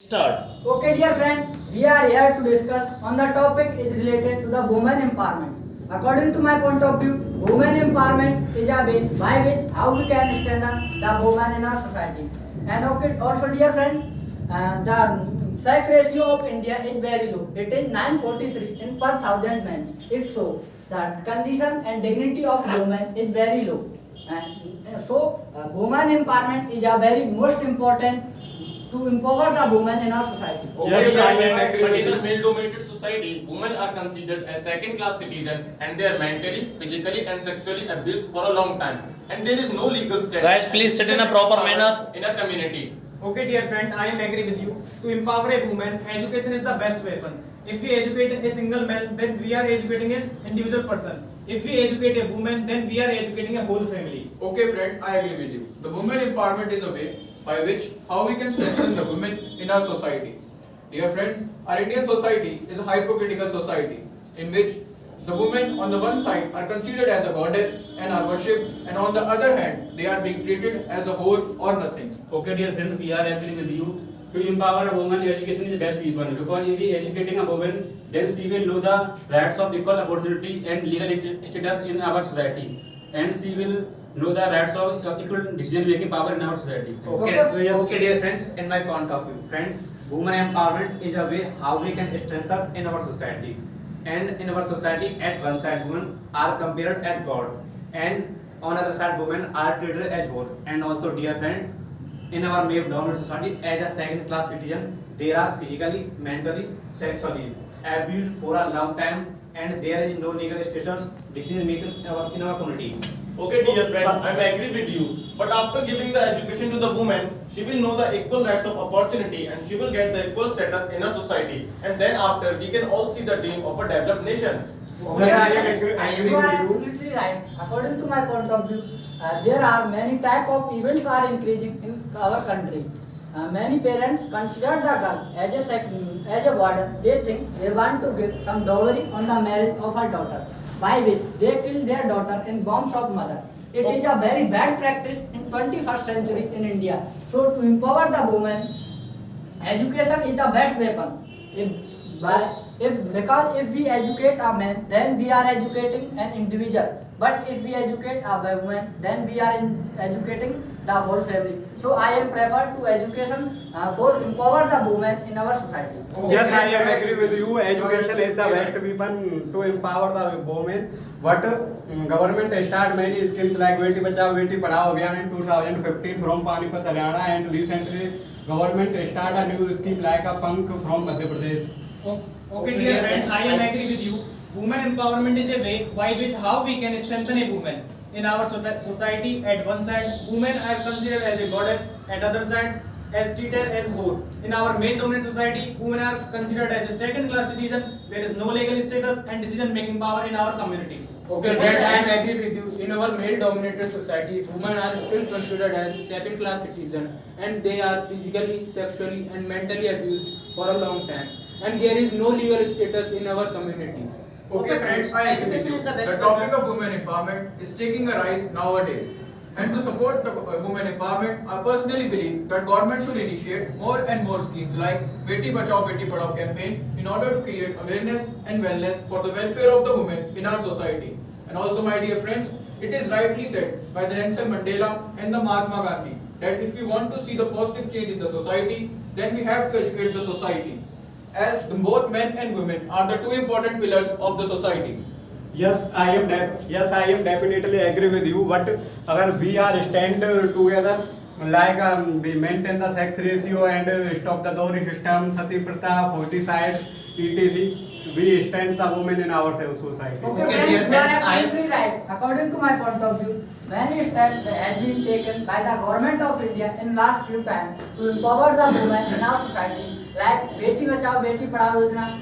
Start. Okay, dear friend, we are here to discuss on the topic is related to the women empowerment. According to my point of view, women empowerment is a way by which how we can strengthen the woman in our society. And okay, also dear friend, the sex ratio of India is very low. It is 943 in per thousand men. It shows that condition and dignity of women is very low. And so, woman empowerment is a very most important to empower the women in our society. Okay, Yes, I but agree with in a you. male-dominated society, women are considered as second-class citizens and they are mentally, physically and sexually abused for a long time. And there is no legal status. Guys, please sit in a proper manner. In a community. Okay, dear friend, I am agree with you. To empower a woman, education is the best weapon. If we educate a single man, then we are educating an individual person. If we educate a woman, then we are educating a whole family. Okay friend, I agree with you. The women empowerment is a way by which how we can strengthen the women in our society. Dear friends, our Indian society is a hypocritical society in which the women on the one side are considered as a goddess and are worshipped, and on the other hand they are being treated as a whore or nothing. Okay, dear friends, we are agree with you. To empower a woman, education is the best weapon because if we educating a woman, then she will know the rights of equal opportunity and legal status in our society, and she will know the rights of equal decision making power in our society. Okay, dear friends, in my point of view, friends, women empowerment is a way how we can strengthen in our society. And in our society, at one side, women are compared as God, and on other side, women are treated as whore. And also, dear friend, in our male-dominated society, as a second-class citizen, they are physically, mentally, sexually abused for a long time, and there is no legal status decision making in our community. Okay, dear friend, I agree with you. But after giving the education to the woman, she will know the equal rights of opportunity and she will get the equal status in our society. And then after, we can all see the dream of a developed nation. Yes, you are absolutely right. According to my point of view, there are many type of events are increasing in our country. Many parents consider the girl as a burden. They think they want to give some dowry on the marriage of her daughter, by which they kill their daughter in bombs of mother. It is a very bad practice in 21st century in India. So to empower the woman, education is the best weapon. Because if we educate a man, then we are educating an individual. But if we educate a woman, then we are educating the whole family. So I am prefer to education for empower the woman in our society. Yes, I am agree with you. Education is the best weapon to empower the women. But government start many schemes like Beti Bachao Beti Padhao Abhiyan in 2015 from Panipat, Haryana, and recently government start a new scheme like a Punk from Madhya Pradesh. Okay, dear friends, I am agree with you. Women empowerment is a way by which how we can strengthen a woman. In our society, at one side, women are considered as a goddess, at other side, as treated as whore. In our male-dominated society, women are considered as a second-class citizen. There is no legal status and decision-making power in our community. Okay friend, I agree with you. In our male-dominated society, women are still considered as second-class citizens and they are physically, sexually and mentally abused for a long time. And there is no legal status in our community. Okay friends, I agree with you. The topic of women empowerment is taking a rise nowadays. And to support the women empowerment, I personally believe that government should initiate more and more schemes like Beti Bachao Beti Padhao campaign in order to create awareness and wellness for the welfare of the women in our society. And also, my dear friends, it is rightly said by the Nelson Mandela and the Mahatma Gandhi that if we want to see the positive change in the society, then we have to educate the society, as both men and women are the two important pillars of the society. Yes, I am definitely agree with you. But अगर we are stand together like we maintain the sex ratio and stop the dowry system, sati pratha, 40-side, etc. We stand the women in our society. Okay, friends, you are absolutely right. According to my point of view, many steps have been taken by the government of India in last few times to empower the women in our society, like Beti Bachao Beti Padhao Yojana.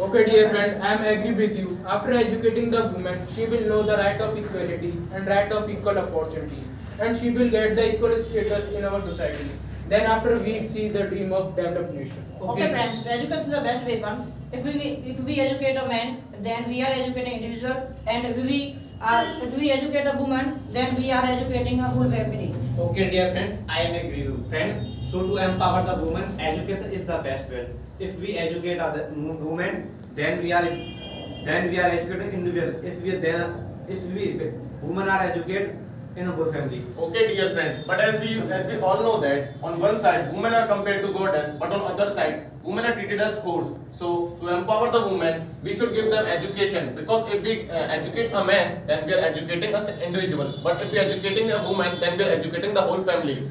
Okay dear friend, I am agree with you. After educating the woman, she will know the right of equality and right of equal opportunity. And she will get the equal status in our society. Then after we see the dream of developed nation. Okay friends, education is the best weapon. If we educate a man, then we are educating individual, and if we educate a woman, then we are educating a whole family. Okay, dear friends, I am agree with you. Friend, So to empower the woman, education is the best way. If we educate other women, then we are educating individual. If we women are educated in a whole family. Okay, dear friend. But as we all know that on one side women are compared to goddess, but on other sides women are treated as whores. So to empower the women, we should give them education, because if we educate a man, then we are educating an individual. But if we are educating a woman, then we are educating the whole family.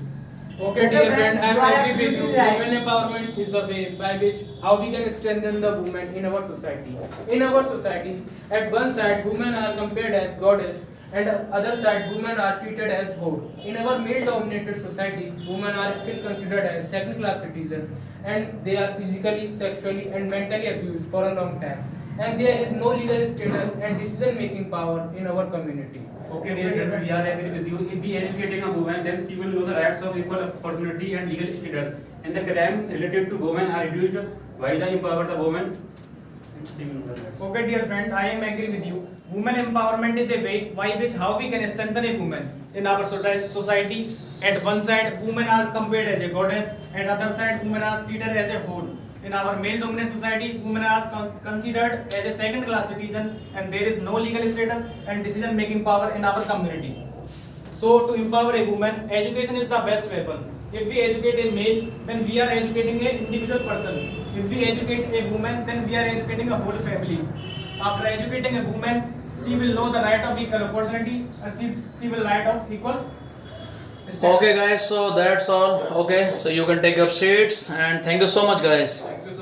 Okay, Okay, dear friends, friend, you I are agree with you. absolutely right. Women empowerment is the way by which how we can strengthen the women in our society. In our society, at one side, women are compared as goddess, and other side, women are treated as whore. In our male-dominated society, women are still considered as second-class citizens, and they are physically, sexually, and mentally abused for a long time. And there is no legal status and decision-making power in our community. Okay, dear friends, we are agree with you. If we educating a woman, then she will know the rights of equal opportunity and legal status. And the crime related to women are reduced by the empower the woman. And she will know the rights. Okay, dear friend, I am agree with you. Women empowerment is a way by which how we can strengthen a woman in our society. At one side, women are compared as a goddess, and other side, women are treated as a whore. In our male-dominant society, women are considered as a second-class citizen, and there is no legal status and decision-making power in our community. So, to empower a woman, education is the best weapon. If we educate a male, then we are educating an individual person. If we educate a woman, then we are educating a whole family. After educating a woman, she will know the right of equal opportunity, and she will right of equal status. Okay guys, so that's all. Okay, so you can take your seats, and thank you so much guys.